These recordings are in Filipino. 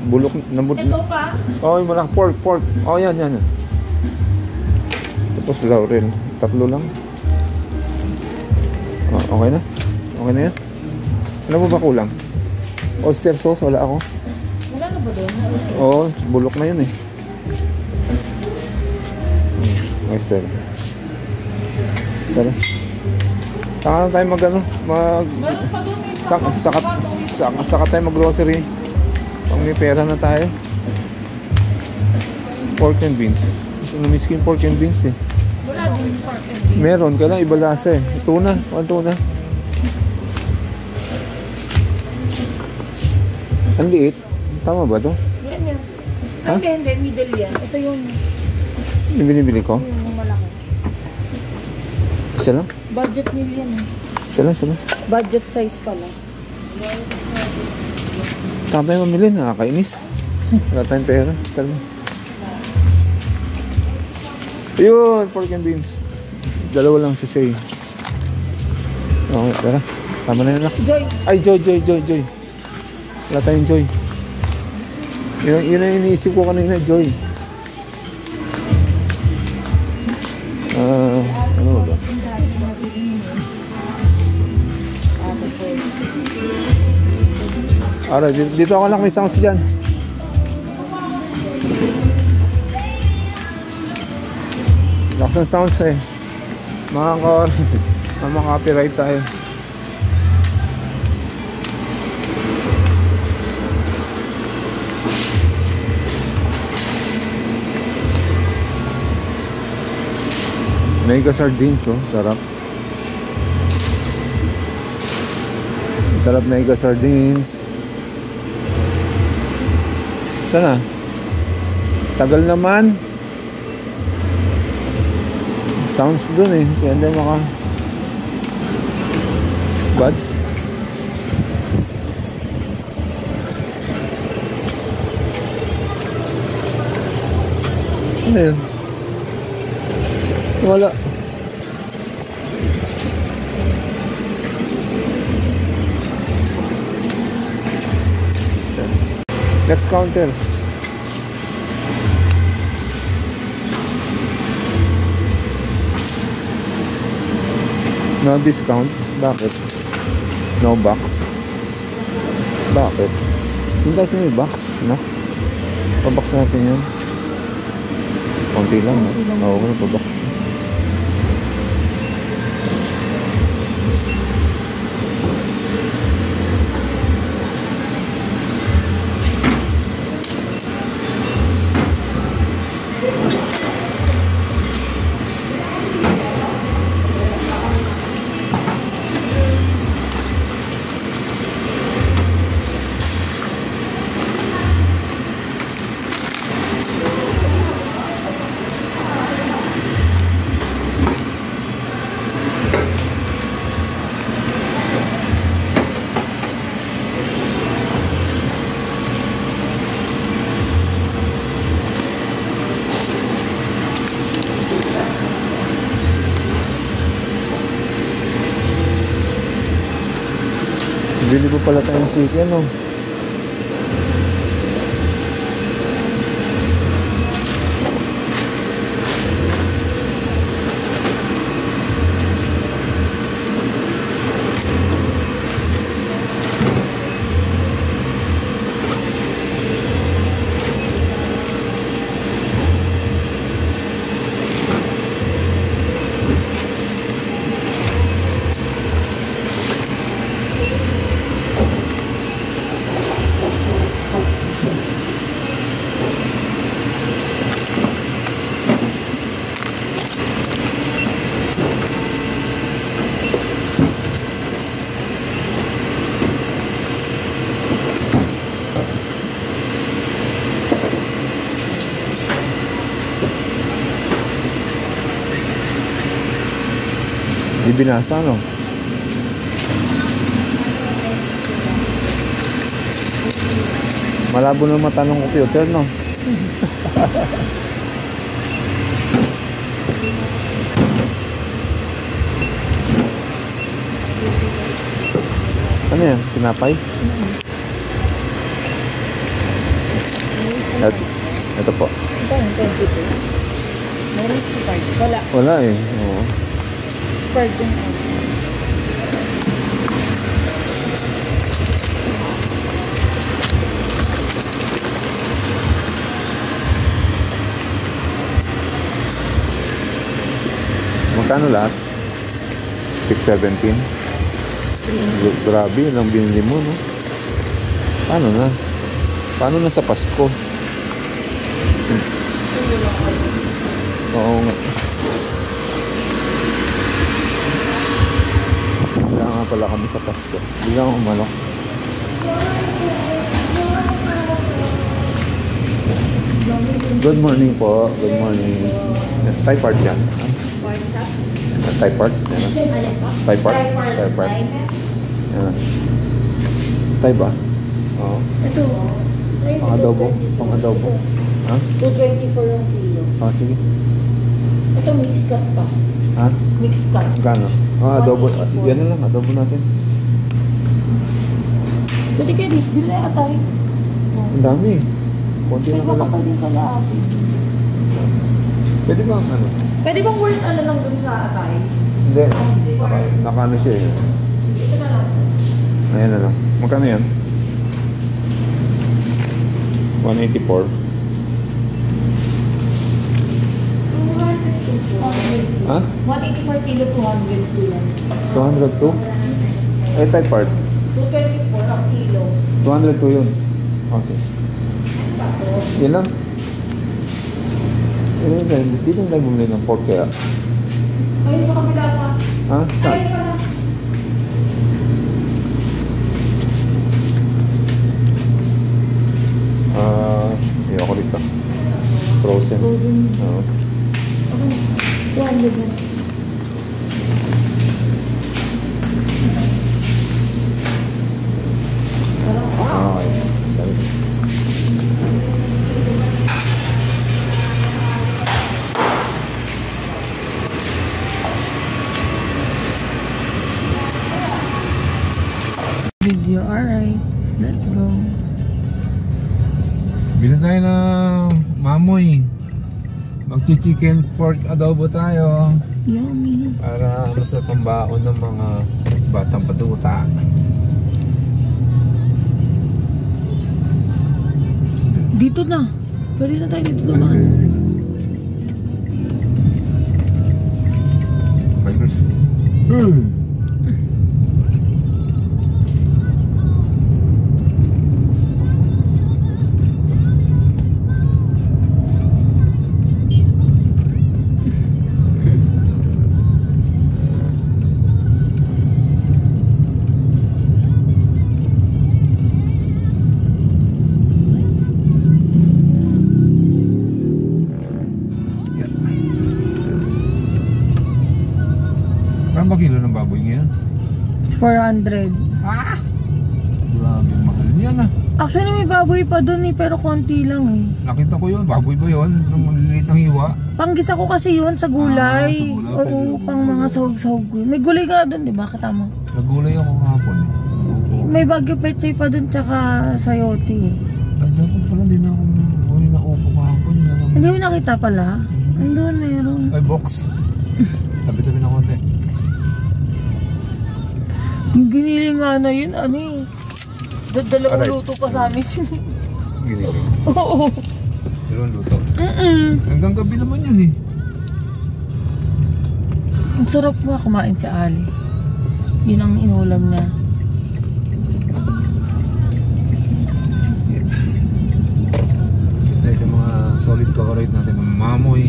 Bulok na Ito pa? Oh, yung malaki pork. Oh, yan. Tapos laurel. 3 lang. Oh, okay na? Okay na yan? Ano mo ba kulang? Oyster sauce, wala ako. Wala na ba doon? Oo, bulok na yun eh. Oyster. Tara. Saka na tayo Meron pa doon eh. Saka tayo mag-grocery. Pag may pera na tayo. Pork and beans. Gusto na miss ko yung pork and beans eh. Wala din pork and beans. Meron ka lang, iba lasa eh. Tuna, tuna. Ang liit. Tama ba to? Yan. Ha? Hindi. Middle yan. Ito yung Binibili ko? yung malaki. Isa lang? Budget meal yan eh. Isa lang. Budget size pala. Saan tayo mamili? Nakakainis. Wala tayong pera. Tara. Ayun, pork and beans. 2 lang si Say. Okay, tara. Tama na yun lang. Joy. Ay, Joy. Wala tayong Joy. Yun ang iniisip ko kanina, Joy. Ano ba? Alright, dito ako lang may sounds dyan. Lakas ng sounds eh. Copyright tayo. Mega sardines, oh. Sarap. Sarap mega sardines. Sana? Tagal naman. Sounds dun eh. Kaya hindi buds. Ano yun? Wala. Next counter. No discount? Bakit? No box? Bakit? Hindi tayo sa may box, no? Pabox natin yan. Konti lang, no? Oo, pabox. Bili po pala tayong chicken, no? Di binasa, no? Malabo na mata ng computer, no? Ano yan? Tinapay? Ito po. Ito yung 22. Meron spark. Wala. Wala eh. Oo. Spark din. Magkano lahat? 617? Grabe, lang binili mo, no? Paano na? Paano na sa Pasko? Oo nga. Kaya nga pala kami sa Pasko. Bigla akong umalok. Good morning po. Good morning. Thai part yan. Thai part? Yan na. Thai part? Thai part. Yan na. Thai ba? Oo. Ito. Pang adobo. Pang adobo. Ha? 224 yung kilo. Ah, sige. Ito mix cut pa. Ha? Mix cut. Magkano? Ah, adobo. 184. Yan na lang. Adobo natin. Pwede kayo dito. Dito na atay. Ang dami. Konti May na lang. makapal din sa lahat. Pwede ba ano? Pwede bang worth ano lang dun sa atay? Hindi. Naka ano siya eh. Ito na lang. Ayan na lang. Magkano yan? 184. Ha? 184 kilo, 202 yan. 202? Eh, type part. 224 ang kilo. 202 yun. Oh, sige. Yan lang. Dito na tayo bumili ng pork kaya. Ayun sa kabila pa. Ha? Saan? Ayun pa lang. Ayoko dito. Frozen. Frozen. Oo. Okay. 200 yan. Okay. Video, alright. Let's go. Bili tayo ng mamoy. Magchi-chicken pork adobo tayo. Yummy. Para sa pambaon ng mga batang patuta. Dito na. Pwede na tayo dito naman. Tigers. Saan ba kilo ng baboy ngayon? 400. Ah! Grabe, mahal niyan ah. Actually, may baboy pa dun eh, pero konti lang eh. Nakita ko yun, baboy ba yun? Nung maliliit ng hiwa. Panggisa ko kasi yun sa gulay. Sa gulay, Oo, pwede. pang mga sahog-sahog. May gulay ka dun, di ba? Kita mo. Nagulay ako kahapon eh. May bagyo pechay pa dun, tsaka sayote eh. Nandiyan ko pala din ako. Uy, naupo kahapon. Yun na lang. Hindi mo nakita pala? Andun, meron. Ay, box. Tabi-tabi na konti. Yung giniling nga na yun, ano eh. Dalawang Aray. luto pa sa amin. Giniling. Oo. Dalawang luto. Mm-mm. Hanggang gabi naman yun eh. Ang sarap nga kumain si Ali. Yun ang inulam niya. Tayo sa mga solid coverage natin ng mamoy.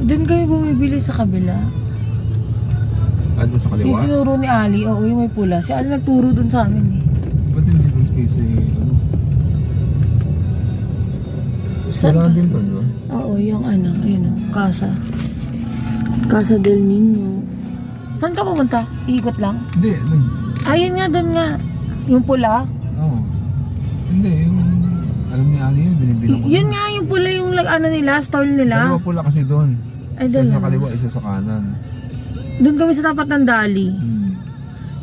Doon kami bumibili sa kabila. At doon sa Yung kaliwa. tinuro ni Ali, oo, yung may pula. Si Ali nagturo doon sa amin eh. Ba't hindi doon kasi ano? Eskwelahan din to, di ba? Oo, yung ano, ayun o, Casa. Casa del Niño. Saan ka pumunta? Ikot lang? Hindi, Ayun nga, doon nga. Yung pula. oo. Hindi, yung alam ni Ali yun, binibilang ko. Yun nga, yung pula yung ano nila, stall nila. Dalawa pula kasi doon. Ay, Isa sa dalawa. kaliwa, isa sa kanan. Doon kami sa tapat ng Dali.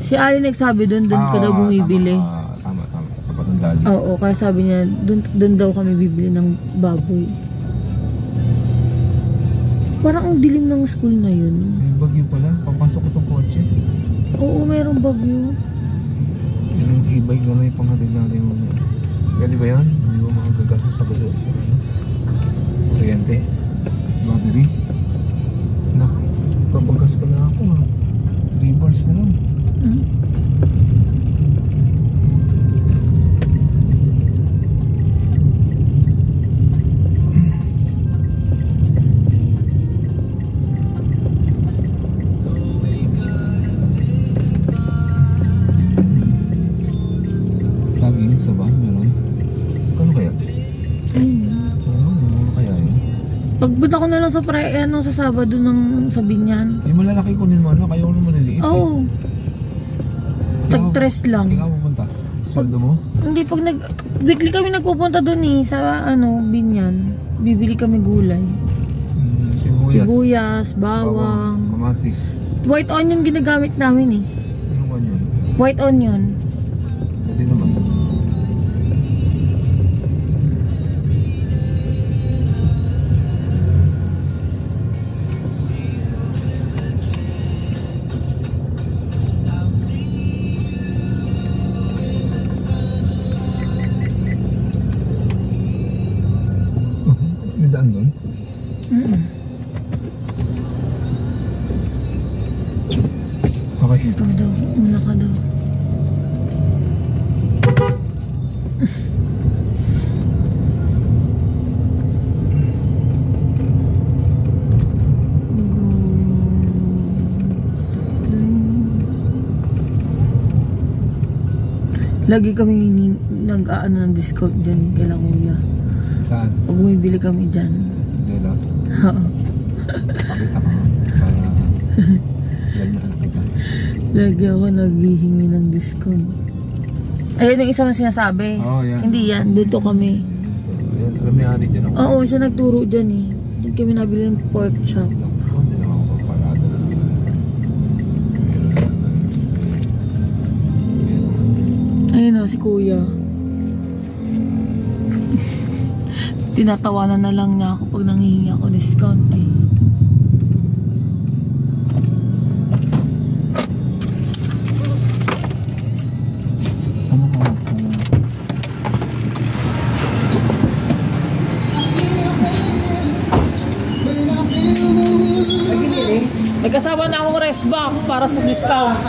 Si Ali nagsabi doon ka daw bumibili. Tama. Tapat ng daddy. Oo, kaya sabi niya, dun daw kami bibili ng baboy. Parang ang dilim ng school na yun. May bagyo pala, papasok ko tong kotse. Oo, mayroong bagyo. Yung e-bike na lang yung panghatid natin mo. Pwede ba yan? Hindi ba makagagastos sa gasol sa ano? Kuryente. Battery. Nak, papagas pala ako ha. 3 bars na lang. Hmm? Saging sa bahay meron? Kano kaya? Ano kaya yun? Pagpunta ko na lang sa sa Sabado ng sa Binyan. Yung malalaki kunin mo, ano? Kaya ko naman maliliit. Oo. Tag-tres lang. Kaya pupunta? Sweldo mo? Hindi, pag weekly kami nagpupunta doon sa Binyan. Bibili kami gulay. Sibuyas, bawang. Kamatis. White onion ginagamit namin eh. Ano ba yun? White onion. Pwede naman. May daan doon? Okay. Ito daw, una ka daw. Lagi kami nag-aano ng discount dyan kay Kuya. Saan? Pag bumibili kami dyan. Hindi lang. Oo. Pakita ka nga. Para lagi na nakita. Lagi ako naghihingi ng discount. Ayun yung isa mo sinasabi. Oo, yan. Hindi yan, dito kami. So, yan. Alam niya ani dyan ako. Oo, siya nagturo dyan eh. Diyan kami nabili ng pork chop. Hindi naman ako paparado na naman. Ayun o, si Kuya. Tinatawanan na lang niya ako pag nanghihingi ako discount eh. Sama ka. May kasama na akong rest box para sa discount.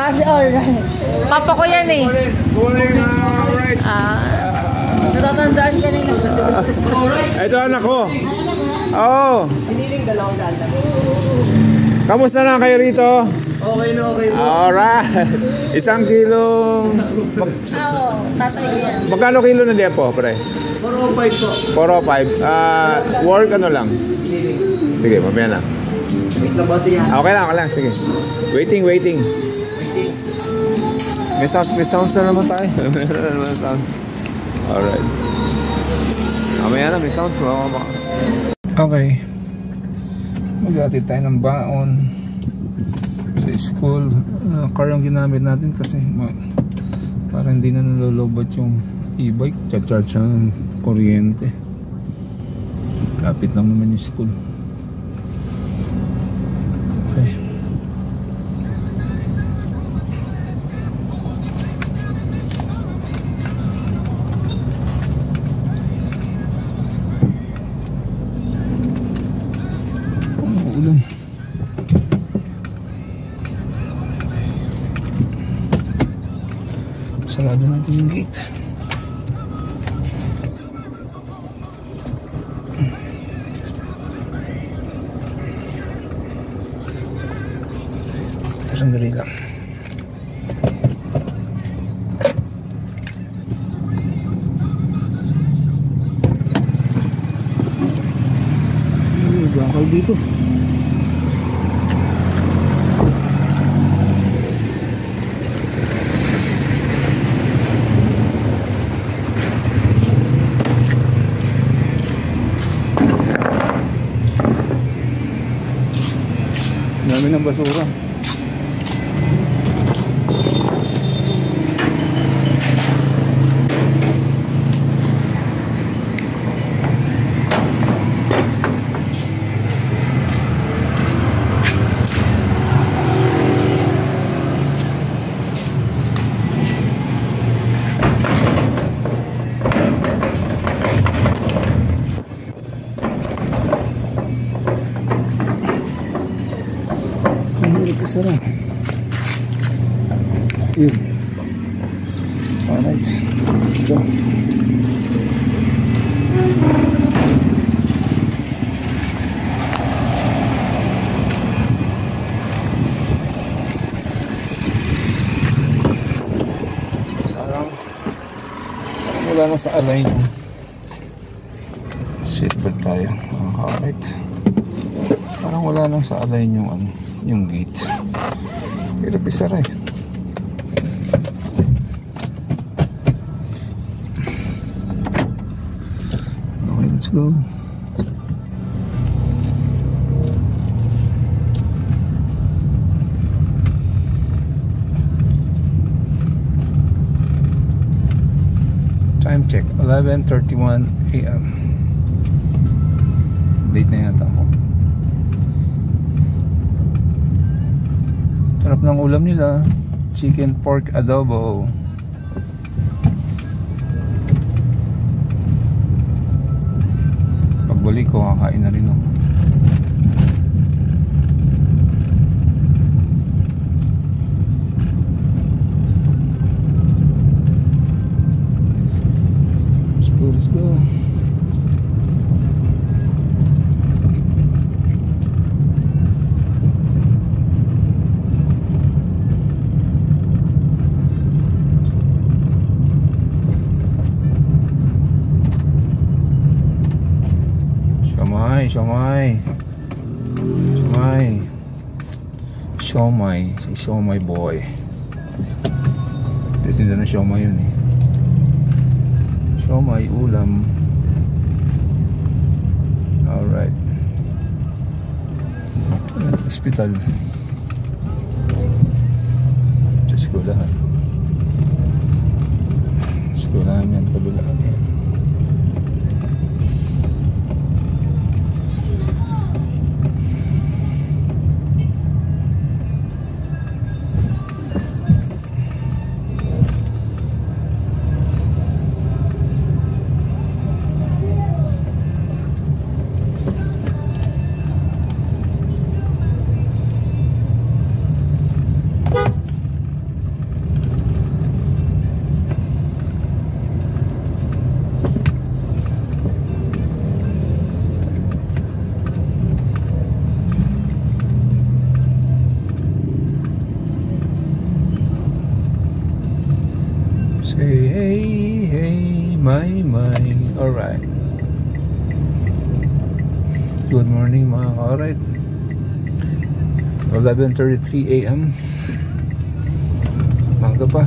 Alright. Papa ko yan eh. Natatandaan ka nila. Ito anak ko. Oo. Kamusta na kayo rito? Okay na, okay na. Alright. 1 kilong... Oo, tatay ko yan. Magkano kilo na diyan po, pre? 405 po. 405. Work ano lang? Sige, mamaya na. Wait lang ba siya? Okay lang. Sige. Waiting. May sounds na naman tayo. May sounds. Alright. Mamaya na, may sounds. Okay. Mag-atid tayo ng baon sa school. Car yung ginamit natin kasi para hindi na nalolobat yung e-bike. Charge ng kuryente. Kapit lang naman yung school. Okay. Ulan. Sarado natin yung gate. Sandali lang. Bakal dito. Dami ng basura. sara. Yun. Alright. Ito. Wala na sa align yung seatbelt tayo. Alright. Parang wala na sa align yung ano, yung gate. Pero pisara eh. Okay, let's go. Time check, 11:31 AM. Late na yata ako. Sarap ng ulam nila. Chicken pork adobo. Pagbalik ko, kakain na rin ako. Let's go. Siomay. Si Siomay boy. Titinda na siomay yun eh. Siomay ulam. Alright. Hospital. Eskwelahan. Eskwelahan yan. Kabilaan yan. Hey, my. Alright. Good morning mga ka-alright. 11:33 AM. Mangga pa.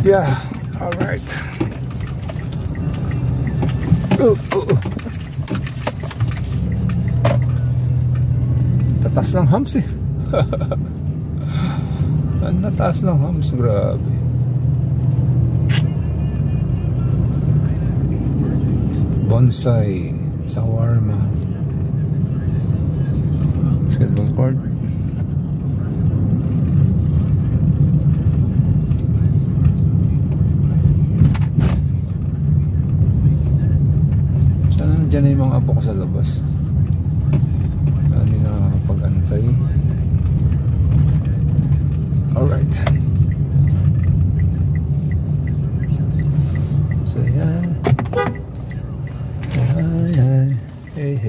Yeah, alright. Tatas ng hams eh. Ang tatas ng hams, grabe. Bonsai, shawarma, skateboard court. Diyan na yung mga apo ko sa labas. Hindi na nakakapag-antay. Alright. So yan. Hi. Hey.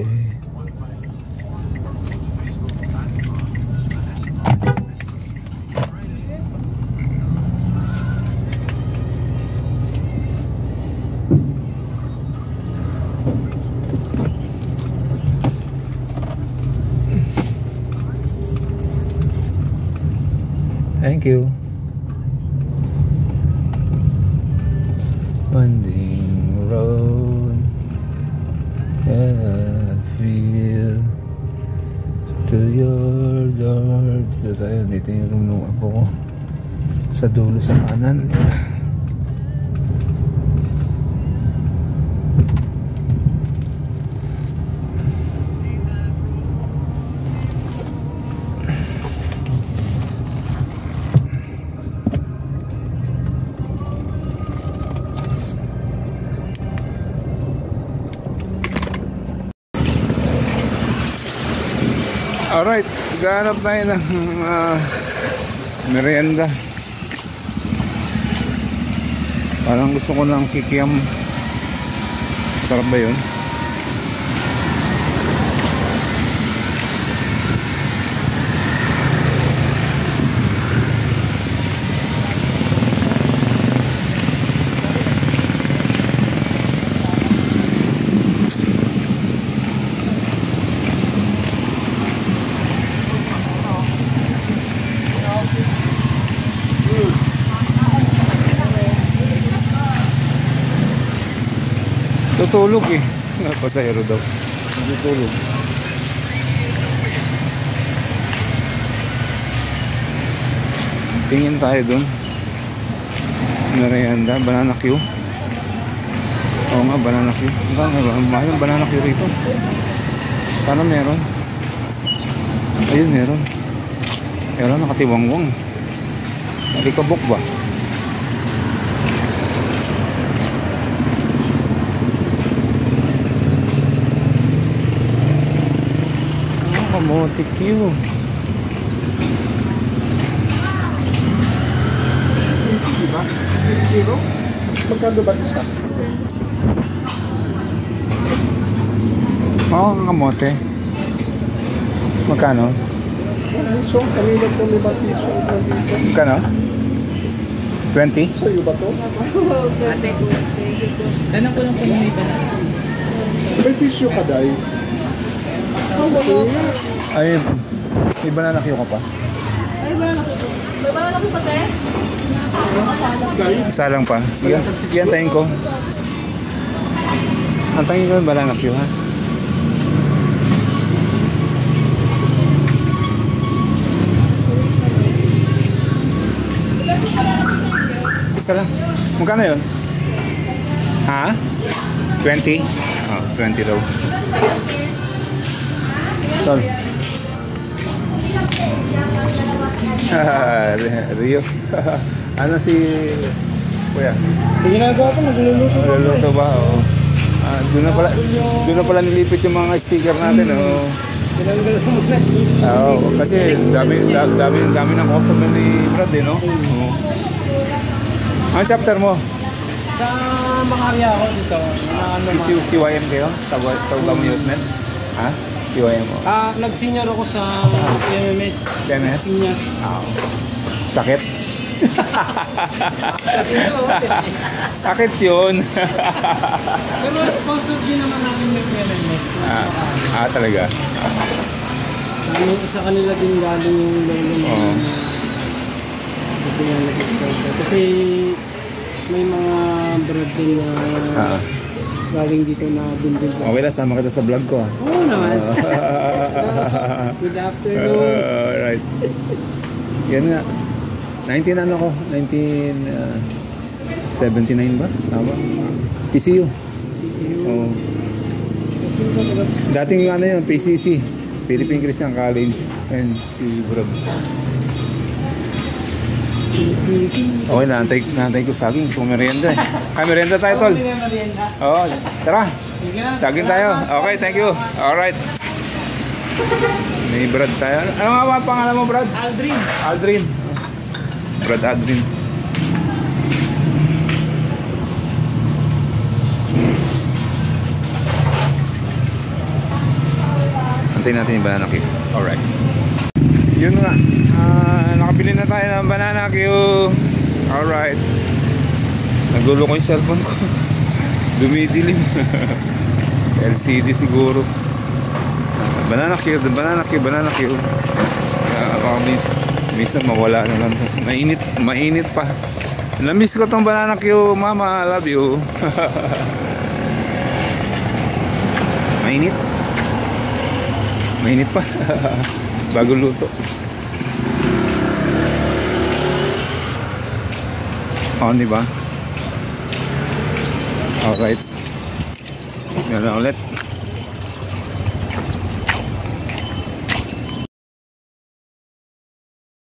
Thank you. Winding road, I feel to your door. Dito tayo, dito yung room ng apo ko. Sa dulo sa kanan. Alright, gahanap tayo ng merienda. Parang gusto ko ng kikiam. Sarap ba yun? Tutulog eh. Pasahero daw. Tutulog. Tingin tayo dun. Merienda, banana Q. Oo nga, banana Q. Mahal ang banana Q rito. Sana meron. Ayun, meron. Meron, nakatiwangwang. Alikabok ba? Kamote Q. Diba? Zero? Magkano ba isa? Oo, kamote. Magkano? So, kanina po may piso. Magkano? 20? Sa'yo ba to? Ate, tanong ko lang kung may banana. May tissue ka, Day. Ayun. May banana Q ka pa? Ay, banana ko. May banana ko pa, te? Day? Isa lang pa. Sige, sige, antayin ko. Antayin ko yung banana Q, ha? Isa lang. Magkano yun? Ha? 20? Oh, 20 daw. Sol. Rio. Ano si Kuya? Ginagawa ko, nagluluto. Nagluluto ba? Oo. Doon na pala nilipit yung mga sticker natin. Oo. Tinanggal ko muna. Oo, kasi dami ng customer ni Brad eh, no? Oo. Ang chapter mo? Sa Makarya ako dito. QYM kayo? Tawag mo yung net? Ha? QYM mo? Nag-senior ako sa PMMS. PMS? Piñas. Sakit? Sakit yun. Pero sponsor din naman namin yung PMMS. Talaga? Sa kanila din galing yung lolo mo. Oo. Kasi may mga brand din na galing dito na bundin. Okay lang, sama kita sa vlog ko. Oo naman. Good afternoon. Alright. Yan nga. 1979 ba? Tama? PCU. Oo. Dating ano yun, PCC. Philippine Christian College. Ayun, si Brad. Okay, naantay ko saging. Kung merienda eh. Ay, merienda tayo, tol. Oo, tara. Saging tayo. Okay, thank you. Alright. May Brad tayo. Ano nga ba pangalan mo, Brad? Aldrin. Aldrin. Brad Aldrin. Antayin natin yung banana cake. Alright. Yun nga. Nakabili na tayo ng banana cake. Alright. Nagulo ko yung cellphone ko. Dumidilim. LCD siguro. Banana cake. Banana cake. Banana cake. Minsan mawala na lang. Mainit pa. Namiss ko tong banana Q, mama. I love you. Mainit pa. Bago luto. Oh, di ba? Alright. Yan na ulit.